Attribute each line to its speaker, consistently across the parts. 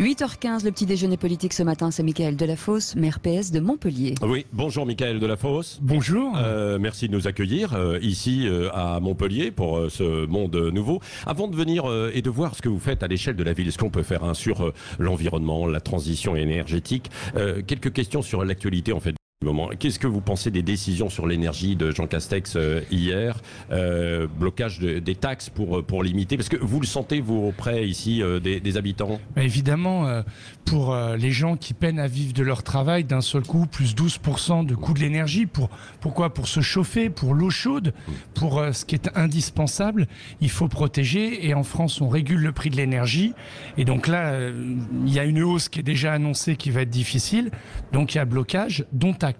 Speaker 1: 8h15, le petit déjeuner politique ce matin, c'est Mickaël Delafosse, maire PS de Montpellier.
Speaker 2: Oui, bonjour Mickaël Delafosse.
Speaker 3: Bonjour.
Speaker 2: Merci de nous accueillir ici à Montpellier pour ce monde nouveau. Avant de venir et de voir ce que vous faites à l'échelle de la ville, ce qu'on peut faire sur l'environnement, la transition énergétique, quelques questions sur l'actualité en fait. Qu'est-ce que vous pensez des décisions sur l'énergie de Jean Castex hier, blocage des taxes pour limiter, parce que vous le sentez vous auprès ici des habitants?
Speaker 3: Évidemment, pour les gens qui peinent à vivre de leur travail, d'un seul coup, plus 12% de coût de l'énergie. Pourquoi? Pour se chauffer, pour l'eau chaude, pour ce qui est indispensable, il faut protéger. Et en France, on régule le prix de l'énergie. Et donc là, il y a une hausse qui est déjà annoncée qui va être difficile. Donc il y a blocage, dont acte.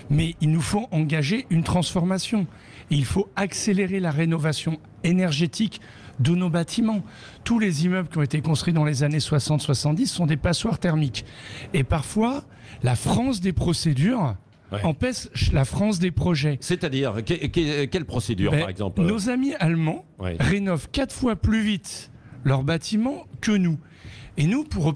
Speaker 3: Mais il nous faut engager une transformation. Et il faut accélérer la rénovation énergétique de nos bâtiments. Tous les immeubles qui ont été construits dans les années 60-70 sont des passoires thermiques. Et parfois, la France des procédures empêche la France des projets.
Speaker 2: C'est-à-dire, quelle procédure par exemple?
Speaker 3: Nos amis allemands rénovent 4 fois plus vite leurs bâtiments que nous. Et nous, pour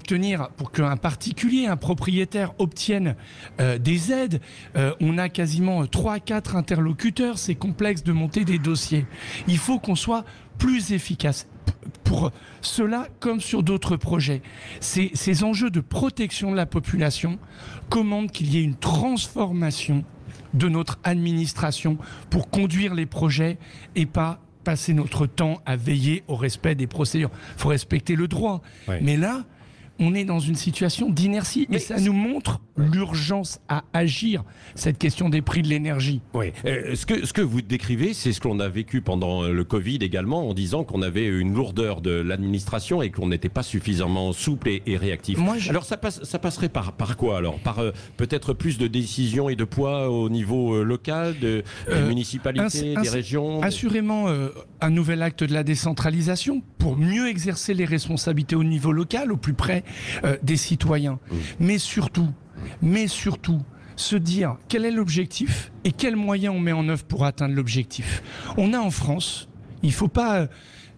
Speaker 3: qu'un particulier, un propriétaire obtienne des aides, on a quasiment 3 à 4 interlocuteurs. C'est complexe de monter des dossiers. Il faut qu'on soit plus efficace. Pour cela, comme sur d'autres projets, ces enjeux de protection de la population commandent qu'il y ait une transformation de notre administration pour conduire les projets et pas passer notre temps à veiller au respect des procédures. Il faut respecter le droit. Mais là, on est dans une situation d'inertie. Et ça nous montre l'urgence à agir, cette question des prix de l'énergie.
Speaker 2: Oui. Ce que vous décrivez, c'est ce qu'on a vécu pendant le Covid également, en disant qu'on avait une lourdeur de l'administration et qu'on n'était pas suffisamment souple et réactif. Alors ça passerait par quoi alors? Par peut-être plus de décisions et de poids au niveau local, des municipalités, des régions? Assurément
Speaker 3: un nouvel acte de la décentralisation pour mieux exercer les responsabilités au niveau local, au plus près des citoyens. Mais surtout, se dire quel est l'objectif et quels moyens on met en œuvre pour atteindre l'objectif. On a en France, il ne faut pas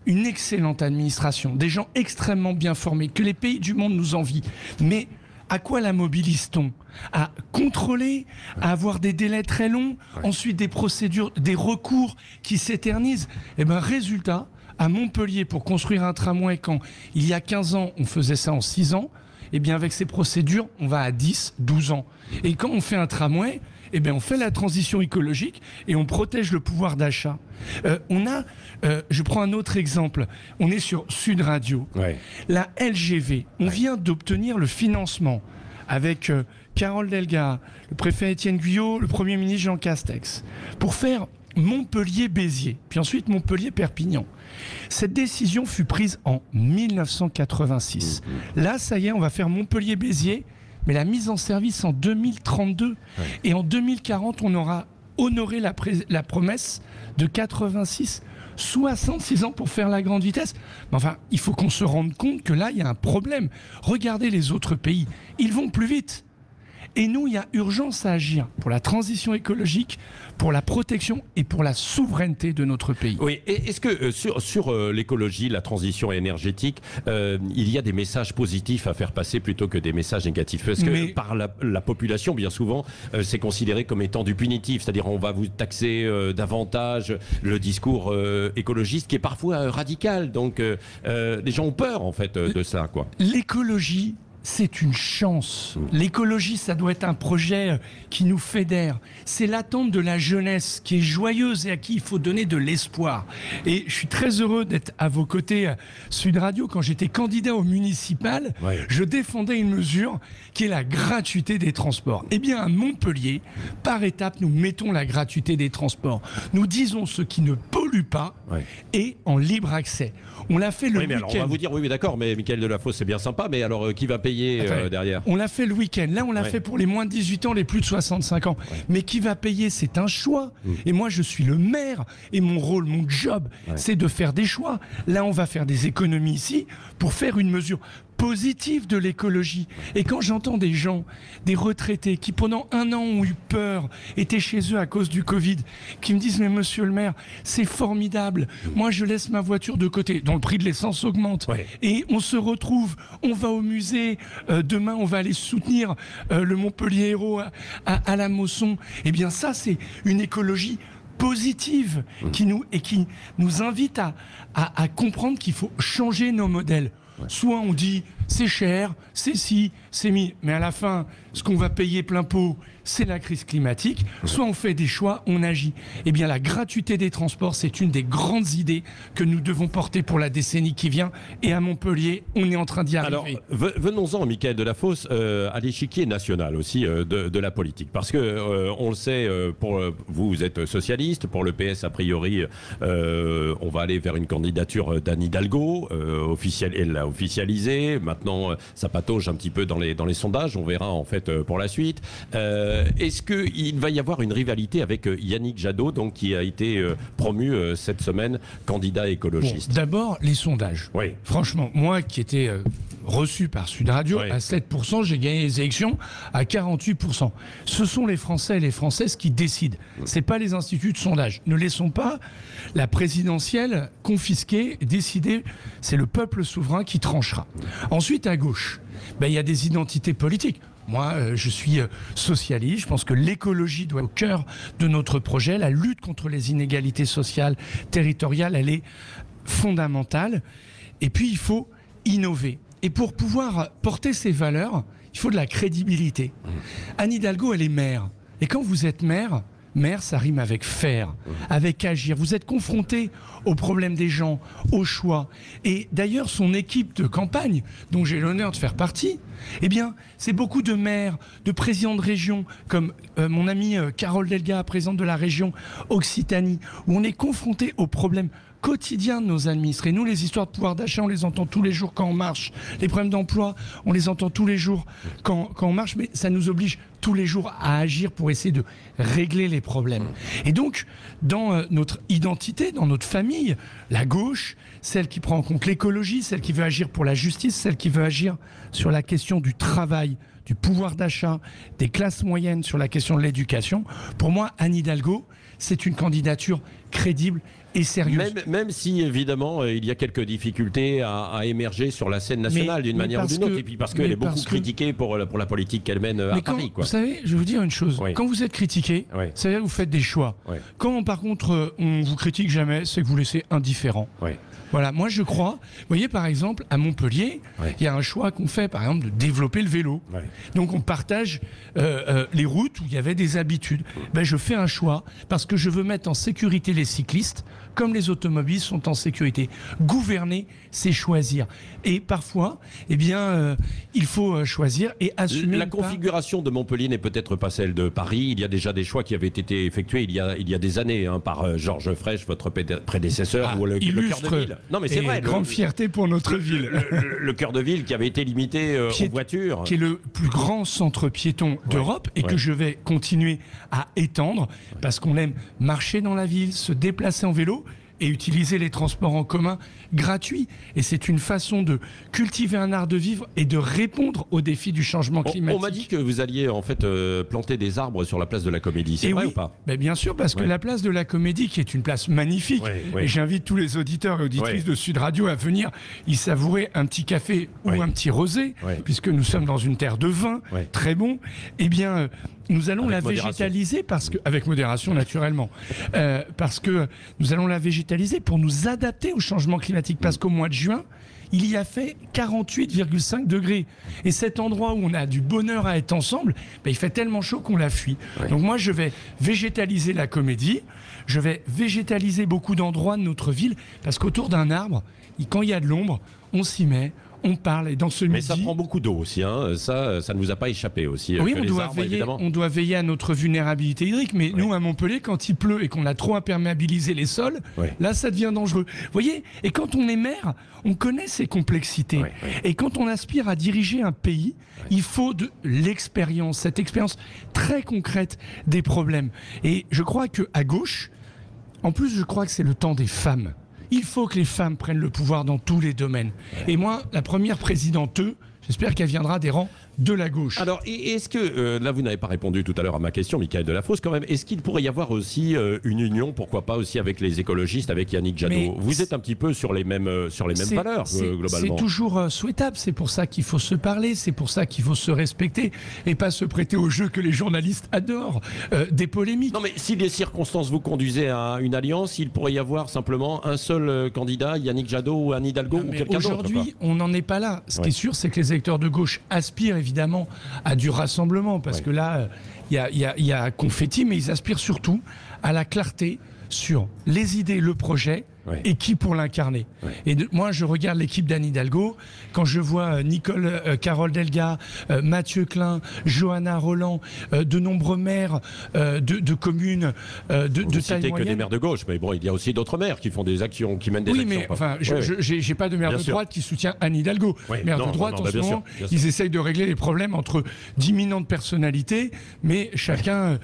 Speaker 3: une excellente administration, des gens extrêmement bien formés, que les pays du monde nous envient. Mais à quoi la mobilise-t-on? À contrôler, à avoir des délais très longs, ensuite des procédures, des recours qui s'éternisent. Et bien, résultat, à Montpellier, pour construire un tramway, quand il y a 15 ans, on faisait ça en 6 ans, et bien avec ces procédures, on va à 10, 12 ans. Et quand on fait un tramway, eh bien on fait la transition écologique et on protège le pouvoir d'achat. Je prends un autre exemple, on est sur Sud Radio. La LGV, on vient d'obtenir le financement avec Carole Delga, le préfet Étienne Guyot, le Premier ministre Jean Castex, pour faire Montpellier-Béziers, puis ensuite Montpellier-Perpignan. Cette décision fut prise en 1986. Là, ça y est, on va faire Montpellier-Béziers, mais la mise en service en 2032. Et en 2040, on aura honoré la promesse de 86, 66 ans pour faire la grande vitesse. Mais enfin, il faut qu'on se rende compte que là, il y a un problème. Regardez les autres pays, ils vont plus vite. Et nous, il y a urgence à agir pour la transition écologique, pour la protection et pour la souveraineté de notre pays.
Speaker 2: Oui, et est-ce que sur l'écologie, la transition énergétique, il y a des messages positifs à faire passer plutôt que des messages négatifs? Parce que par la population, bien souvent, c'est considéré comme étant du punitif, c'est-à-dire on va vous taxer davantage, le discours écologiste qui est parfois radical. Donc les gens ont peur en fait de ça, quoi.
Speaker 3: L'écologie, c'est une chance. L'écologie, ça doit être un projet qui nous fédère. C'est l'attente de la jeunesse qui est joyeuse et à qui il faut donner de l'espoir. Et je suis très heureux d'être à vos côtés, Sud Radio. Quand j'étais candidat au municipal, je défendais une mesure qui est la gratuité des transports. Eh bien, à Montpellier, par étape, nous mettons la gratuité des transports. Nous disons ce qui ne pollue pas et en libre accès. On l'a fait le week-end.
Speaker 2: Alors on va vous dire, oui, d'accord, mais Mickaël Delafosse, c'est bien sympa, mais alors qui va payer derrière?
Speaker 3: On l'a fait le week-end. Là, on l'a fait pour les moins de 18 ans, les plus de 65 ans. Mais qui va payer? C'est un choix. Et moi, je suis le maire. Et mon rôle, mon job, c'est de faire des choix. Là, on va faire des économies ici pour faire une mesure positive de l'écologie. Et quand j'entends des gens, des retraités qui pendant 1 an ont eu peur, étaient chez eux à cause du Covid, qui me disent mais monsieur le maire, c'est formidable, moi je laisse ma voiture de côté, dont le prix de l'essence augmente, et on se retrouve, on va au musée, demain on va aller soutenir le Montpellier Hérault à la Mosson. Eh bien ça c'est une écologie positive qui nous invite à comprendre qu'il faut changer nos modèles. Soit on dit c'est cher, c'est ci, c'est mi, mais à la fin, ce qu'on va payer plein pot, c'est la crise climatique. Soit on fait des choix, on agit. Eh bien, la gratuité des transports, c'est une des grandes idées que nous devons porter pour la décennie qui vient. Et à Montpellier, on est en train d'y arriver.
Speaker 2: Alors, venons-en, Mickaël Delafosse, à l'échiquier national aussi de la politique. Parce que, on le sait, pour vous êtes socialiste, pour le PS, a priori, on va aller vers une candidature d'Anne Hidalgo, elle l'a officialisée. Maintenant, ça patauge un petit peu dans les sondages. On verra, en fait, pour la suite. Est-ce qu'il va y avoir une rivalité avec Yannick Jadot, donc, qui a été promu cette semaine candidat écologiste?
Speaker 3: Bon, d'abord, les sondages.
Speaker 2: Oui.
Speaker 3: Franchement, moi qui étais reçu par Sud Radio à 7%, j'ai gagné les élections à 48%. Ce sont les Français et les Françaises qui décident. C'est pas les instituts de sondage. Ne laissons pas la présidentielle confisquer, décider. C'est le peuple souverain qui tranchera. Ensuite, à gauche, il y a des identités politiques. Moi, je suis socialiste. Je pense que l'écologie doit être au cœur de notre projet. La lutte contre les inégalités sociales, territoriales, elle est fondamentale. Et puis, il faut innover. Et pour pouvoir porter ces valeurs, il faut de la crédibilité. Anne Hidalgo, elle est maire. Et quand vous êtes maire, ça rime avec faire, avec agir. Vous êtes confronté aux problèmes des gens, aux choix. Et d'ailleurs, son équipe de campagne, dont j'ai l'honneur de faire partie, eh bien, c'est beaucoup de maires, de présidents de région, comme mon amie Carole Delga, présidente de la région Occitanie, où on est confronté aux problèmes quotidiens de nos administrés. Nous, les histoires de pouvoir d'achat, on les entend tous les jours quand on marche. Les problèmes d'emploi, on les entend tous les jours quand on marche, mais ça nous oblige tous les jours à agir pour essayer de régler les problèmes. Et donc, dans notre identité, dans notre famille, la gauche, celle qui prend en compte l'écologie, celle qui veut agir pour la justice, celle qui veut agir sur la question du travail, du pouvoir d'achat, des classes moyennes, sur la question de l'éducation. Pour moi, Anne Hidalgo, c'est une candidature crédible et sérieuse.
Speaker 2: Même si, évidemment, il y a quelques difficultés à émerger sur la scène nationale d'une manière ou d'une autre, et puis parce qu'elle est beaucoup critiquée pour la politique qu'elle mène à Paris.
Speaker 3: Vous savez, je vais vous dire une chose. Quand vous êtes critiqué, ça veut dire que vous faites des choix. Quand, par contre, on vous critique jamais, c'est que vous laissez indifférent. Voilà, moi je crois, vous voyez par exemple à Montpellier, il y a un choix qu'on fait par exemple de développer le vélo. Donc on partage les routes où il y avait des habitudes. Je fais un choix parce que je veux mettre en sécurité les cyclistes comme les automobilistes sont en sécurité. Gouverner, c'est choisir. Et parfois, il faut choisir et assumer.
Speaker 2: La configuration de Montpellier n'est peut-être pas celle de Paris. Il y a déjà des choix qui avaient été effectués il y a des années par Georges Frêche, votre prédécesseur, ou le cœur de ville.
Speaker 3: Non, mais c'est vrai. Grande fierté pour notre ville.
Speaker 2: Le cœur de ville qui avait été limité aux voitures.
Speaker 3: Qui est le plus grand centre piéton d'Europe et que je vais continuer à étendre parce qu'on aime marcher dans la ville, se déplacer en vélo et utiliser les transports en commun gratuits. Et c'est une façon de cultiver un art de vivre et de répondre aux défis du changement climatique.
Speaker 2: On m'a dit que vous alliez en fait planter des arbres sur la place de la Comédie. C'est vrai ou pas?
Speaker 3: Bien sûr, parce que la place de la Comédie, qui est une place magnifique, et j'invite tous les auditeurs et auditrices de Sud Radio à venir y savourer un petit café ou un petit rosé, puisque nous sommes dans une terre de vin, très bon, nous allons la végétaliser avec modération naturellement, parce que nous allons la végétaliser pour nous adapter au changement climatique. Parce qu'au mois de juin, il y a fait 48,5 degrés. Et cet endroit où on a du bonheur à être ensemble, il fait tellement chaud qu'on la fuit. Donc moi, je vais végétaliser la Comédie, je vais végétaliser beaucoup d'endroits de notre ville, parce qu'autour d'un arbre, quand il y a de l'ombre, on s'y met. On parle et dans ce
Speaker 2: Mais ça prend beaucoup d'eau aussi, hein. Ça ne vous a pas échappé aussi.
Speaker 3: Oui, on doit veiller à notre vulnérabilité hydrique, mais nous à Montpellier, quand il pleut et qu'on a trop imperméabilisé les sols, là ça devient dangereux. Vous voyez, et quand on est maire, on connaît ces complexités. Et quand on aspire à diriger un pays, il faut de l'expérience, cette expérience très concrète des problèmes. Et je crois qu'à gauche, en plus je crois que c'est le temps des femmes Il faut que les femmes prennent le pouvoir dans tous les domaines. Et moi, la première présidente, j'espère qu'elle viendra des rangs de la gauche.
Speaker 2: Alors, est-ce que, là vous n'avez pas répondu tout à l'heure à ma question, Mickaël Delafosse, quand même, est-ce qu'il pourrait y avoir aussi une union, pourquoi pas aussi avec les écologistes, avec Yannick Jadot? Vous êtes un petit peu sur les mêmes valeurs, globalement.
Speaker 3: C'est toujours souhaitable, c'est pour ça qu'il faut se parler, c'est pour ça qu'il faut se respecter, et pas se prêter au jeu que les journalistes adorent, des polémiques.
Speaker 2: Non mais si les circonstances vous conduisaient à une alliance, il pourrait y avoir simplement un seul candidat, Yannick Jadot ou Anne Hidalgo ou quelqu'un d'autre.
Speaker 3: Aujourd'hui, on n'en est pas là. Ce qui est sûr, c'est que les électeurs de gauche aspirent évidemment à du rassemblement, parce que là, il y a confetti, mais ils aspirent surtout à la clarté sur les idées, le projet, et qui pour l'incarner. Et moi, je regarde l'équipe d'Anne Hidalgo, quand je vois Carole Delga, Mathieu Klein, Johanna Roland, de nombreux maires de communes de taille moyenne.
Speaker 2: Que des maires de gauche, mais bon, il y a aussi d'autres maires qui font des actions, qui mènent des actions.
Speaker 3: Oui, mais enfin, j'ai pas de maire de droite qui soutient Anne Hidalgo. Maire de droite, en ce moment, ils essayent de régler les problèmes entre d'imminentes personnalités, mais chacun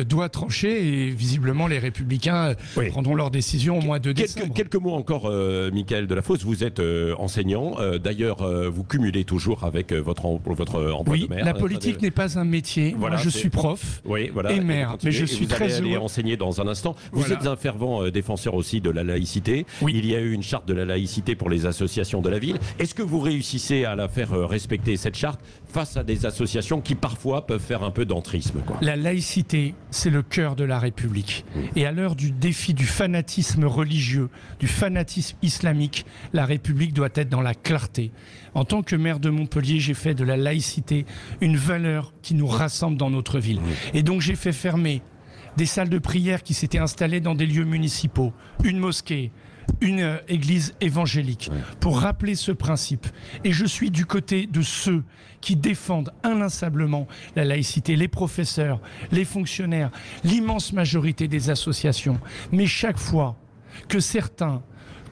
Speaker 3: doit trancher, et visiblement les Républicains prendront leurs décisions au mois de décembre.
Speaker 2: Quelques mots encore, Mickaël Delafosse. Vous êtes enseignant. D'ailleurs, vous cumulez toujours avec votre emploi de maire.
Speaker 3: La politique n'est pas un métier.
Speaker 2: Voilà,
Speaker 3: moi, je suis prof et maire. Mais je suis très heureux.
Speaker 2: Vous allez aller enseigner dans un instant. Vous êtes un fervent défenseur aussi de la laïcité. Il y a eu une charte de la laïcité pour les associations de la ville. Est-ce que vous réussissez à la faire respecter, cette charte, face à des associations qui parfois peuvent faire un peu d'entrisme, quoi?
Speaker 3: La laïcité, c'est le cœur de la République. Et à l'heure du défi du fanatisme religieux, du fanatisme islamique, la République doit être dans la clarté. En tant que maire de Montpellier, j'ai fait de la laïcité une valeur qui nous rassemble dans notre ville. Et donc j'ai fait fermer des salles de prière qui s'étaient installées dans des lieux municipaux, une mosquée, une église évangélique, pour rappeler ce principe. Et je suis du côté de ceux qui défendent inlassablement la laïcité, les professeurs, les fonctionnaires, l'immense majorité des associations. Mais chaque fois que certains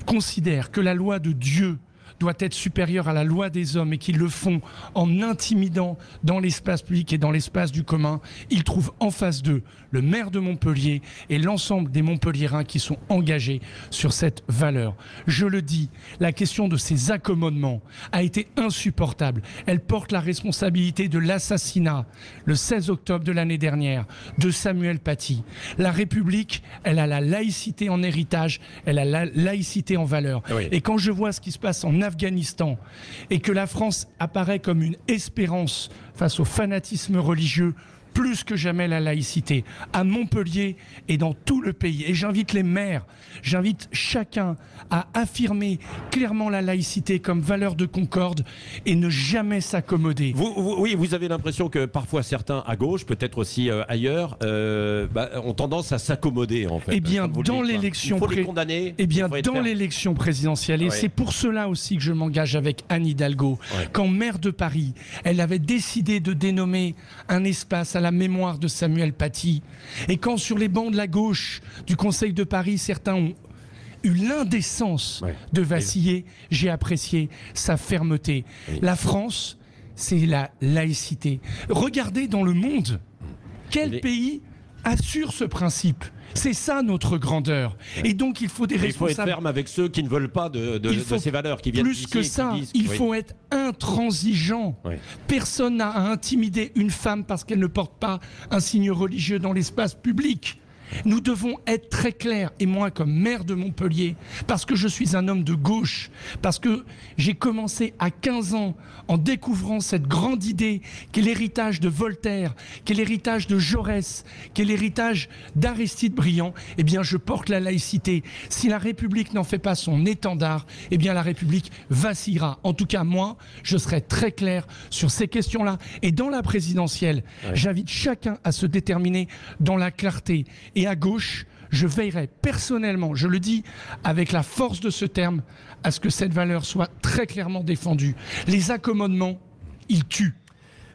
Speaker 3: considèrent que la loi de Dieu doit être supérieure à la loi des hommes et qu'ils le font en intimidant dans l'espace public et dans l'espace du commun, ils trouvent en face d'eux le maire de Montpellier et l'ensemble des Montpelliérains qui sont engagés sur cette valeur. Je le dis, la question de ces accommodements a été insupportable. Elle porte la responsabilité de l'assassinat, le 16 octobre de l'année dernière, de Samuel Paty. La République, elle a la laïcité en héritage, elle a la laïcité en valeur. Et quand je vois ce qui se passe en Afghanistan et que la France apparaît comme une espérance face au fanatisme religieux, plus que jamais la laïcité, à Montpellier et dans tout le pays. Et j'invite les maires, j'invite chacun à affirmer clairement la laïcité comme valeur de concorde et ne jamais s'accommoder.
Speaker 2: Oui, vous avez l'impression que parfois certains à gauche, peut-être aussi ailleurs, ont tendance à s'accommoder en fait.
Speaker 3: Eh bien, dans l'élection présidentielle, et c'est pour cela aussi que je m'engage avec Anne Hidalgo, quand maire de Paris, elle avait décidé de dénommer un espace à la mémoire de Samuel Paty. Et quand sur les bancs de la gauche du Conseil de Paris, certains ont eu l'indécence de vaciller, j'ai apprécié sa fermeté. La France, c'est la laïcité. Regardez dans le monde, quel pays assure ce principe? C'est ça notre grandeur. Et donc il faut des responsables.
Speaker 2: Il faut être ferme avec ceux qui ne veulent pas de ces valeurs, qui viennent
Speaker 3: plus que ça, il faut être intransigeant. Personne n'a à intimider une femme parce qu'elle ne porte pas un signe religieux dans l'espace public. Nous devons être très clairs, et moi comme maire de Montpellier, parce que je suis un homme de gauche, parce que j'ai commencé à 15 ans en découvrant cette grande idée qu'est l'héritage de Voltaire, qu'est l'héritage de Jaurès, qu'est l'héritage d'Aristide Briand. Eh bien je porte la laïcité. Si la République n'en fait pas son étendard, eh bien la République vacillera. En tout cas moi, je serai très clair sur ces questions-là. Et dans la présidentielle, j'invite chacun à se déterminer dans la clarté. Et à gauche, je veillerai personnellement, je le dis avec la force de ce terme, à ce que cette valeur soit très clairement défendue. Les accommodements, ils tuent.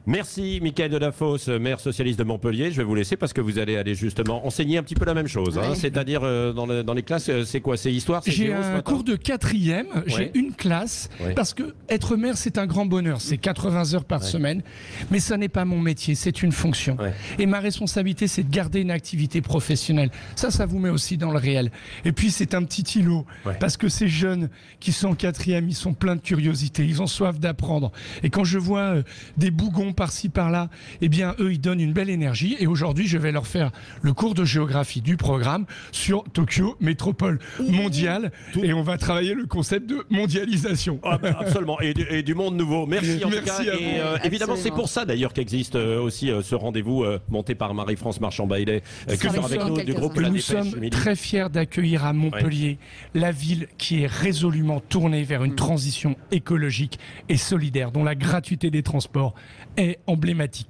Speaker 2: Merci Mickaël Delafosse, maire socialiste de Montpellier. Je vais vous laisser parce que vous allez aller justement enseigner un petit peu la même chose. Hein. C'est-à-dire dans les classes, c'est quoi? C'est histoire?
Speaker 3: J'ai un cours de 4e, j'ai une classe, parce que être maire c'est un grand bonheur, c'est 80 heures par semaine, mais ça n'est pas mon métier, c'est une fonction. Et ma responsabilité c'est de garder une activité professionnelle. Ça vous met aussi dans le réel. Et puis c'est un petit îlot, parce que ces jeunes qui sont en 4e, ils sont pleins de curiosité, ils ont soif d'apprendre. Et quand je vois des bougons par-ci par-là, eh bien eux ils donnent une belle énergie et aujourd'hui je vais leur faire le cours de géographie du programme sur Tokyo, métropole mondiale, et on va travailler le concept de mondialisation.
Speaker 2: Ah ben, absolument, et du monde nouveau. Merci en tout cas. Et évidemment c'est pour ça d'ailleurs qu'existe aussi ce rendez-vous monté par Marie-France Marchand-Bailey qui sera avec nous du groupe La Dépêche.
Speaker 3: Nous sommes très fiers d'accueillir à Montpellier la ville qui est résolument tournée vers une transition écologique et solidaire dont la gratuité des transports est emblématique.